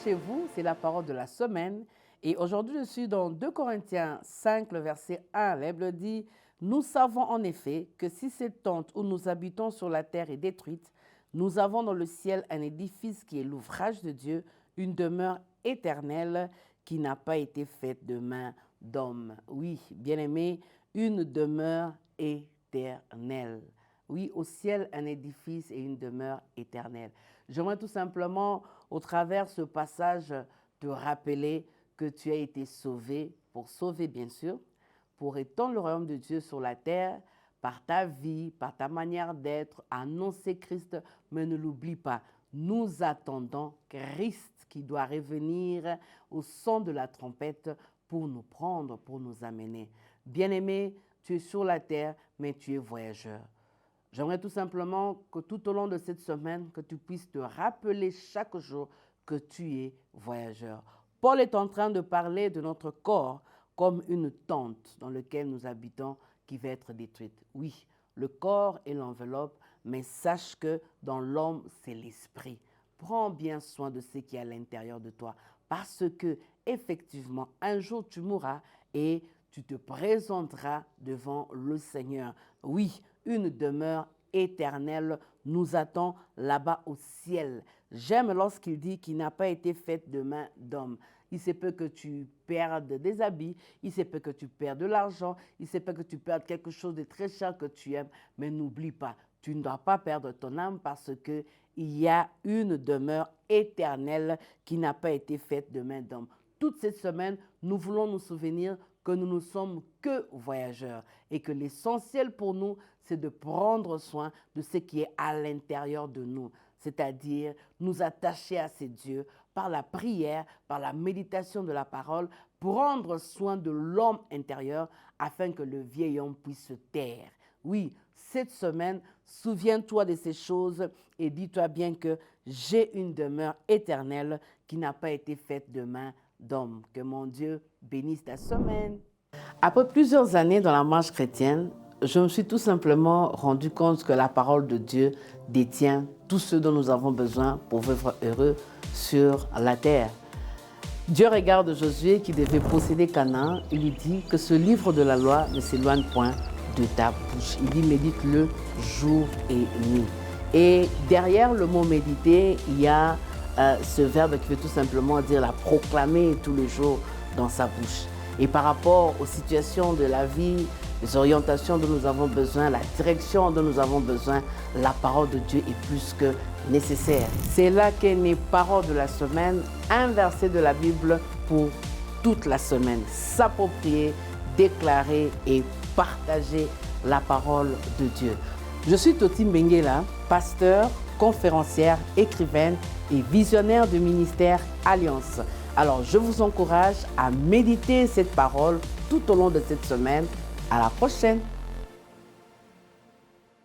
chez vous, c'est la parole de la semaine. Et aujourd'hui, je suis dans 2 Corinthiens 5, le verset 1. La Bible dit « Nous savons en effet que si cette tente où nous habitons sur la terre est détruite, nous avons dans le ciel un édifice qui est l'ouvrage de Dieu, une demeure éternelle qui n'a pas été faite de main d'homme. » Oui, bien-aimé, une demeure éternelle. Oui, au ciel, un édifice et une demeure éternelle. J'aimerais tout simplement, au travers de ce passage, te rappeler que tu as été sauvé, pour sauver bien sûr, pour étendre le royaume de Dieu sur la terre, par ta vie, par ta manière d'être, annoncer Christ, mais ne l'oublie pas, nous attendons Christ qui doit revenir au son de la trompette pour nous prendre, pour nous amener. Bien-aimé, tu es sur la terre, mais tu es voyageur. J'aimerais tout simplement que tout au long de cette semaine, que tu puisses te rappeler chaque jour que tu es voyageur. Paul est en train de parler de notre corps comme une tente dans laquelle nous habitons qui va être détruite. Oui, le corps est l'enveloppe, mais sache que dans l'homme, c'est l'esprit. Prends bien soin de ce qui est à l'intérieur de toi parce que, effectivement, un jour tu mourras et tu te présenteras devant le Seigneur. Oui, une demeure éternelle nous attend là-bas au ciel. J'aime lorsqu'il dit qu'il n'a pas été fait de main d'homme. Il se peut que tu perdes des habits, il se peut que tu perdes de l'argent, il se peut que tu perdes quelque chose de très cher que tu aimes, mais n'oublie pas, tu ne dois pas perdre ton âme parce qu'il y a une demeure éternelle qui n'a pas été faite de main d'homme. Toute cette semaine, nous voulons nous souvenir que nous ne sommes que voyageurs et que l'essentiel pour nous, c'est de prendre soin de ce qui est à l'intérieur de nous, c'est-à-dire nous attacher à ces dieux par la prière, par la méditation de la parole, prendre soin de l'homme intérieur afin que le vieil homme puisse se taire. Oui, cette semaine, souviens-toi de ces choses et dis-toi bien que j'ai une demeure éternelle qui n'a pas été faite de main d'homme. Que mon Dieu bénisse ta semaine. Après plusieurs années dans la marche chrétienne, je me suis tout simplement rendu compte que la parole de Dieu détient tout ce dont nous avons besoin pour vivre heureux sur la terre. Dieu regarde Josué qui devait posséder Canaan. Il lui dit que ce livre de la loi ne s'éloigne point de ta bouche. Il dit médite-le jour et nuit. Et derrière le mot méditer, il y a ce verbe qui veut tout simplement dire la proclamer tous les jours dans sa bouche. Et par rapport aux situations de la vie, les orientations dont nous avons besoin, la direction dont nous avons besoin, la parole de Dieu est plus que nécessaire. C'est là qu'est née parole de la semaine, un verset de la Bible pour toute la semaine. S'approprier, déclarer et partager la parole de Dieu. Je suis Toti Mbenguela, pasteur, conférencière, écrivaine et visionnaire du ministère Alliance. Alors, je vous encourage à méditer cette parole tout au long de cette semaine. À la prochaine!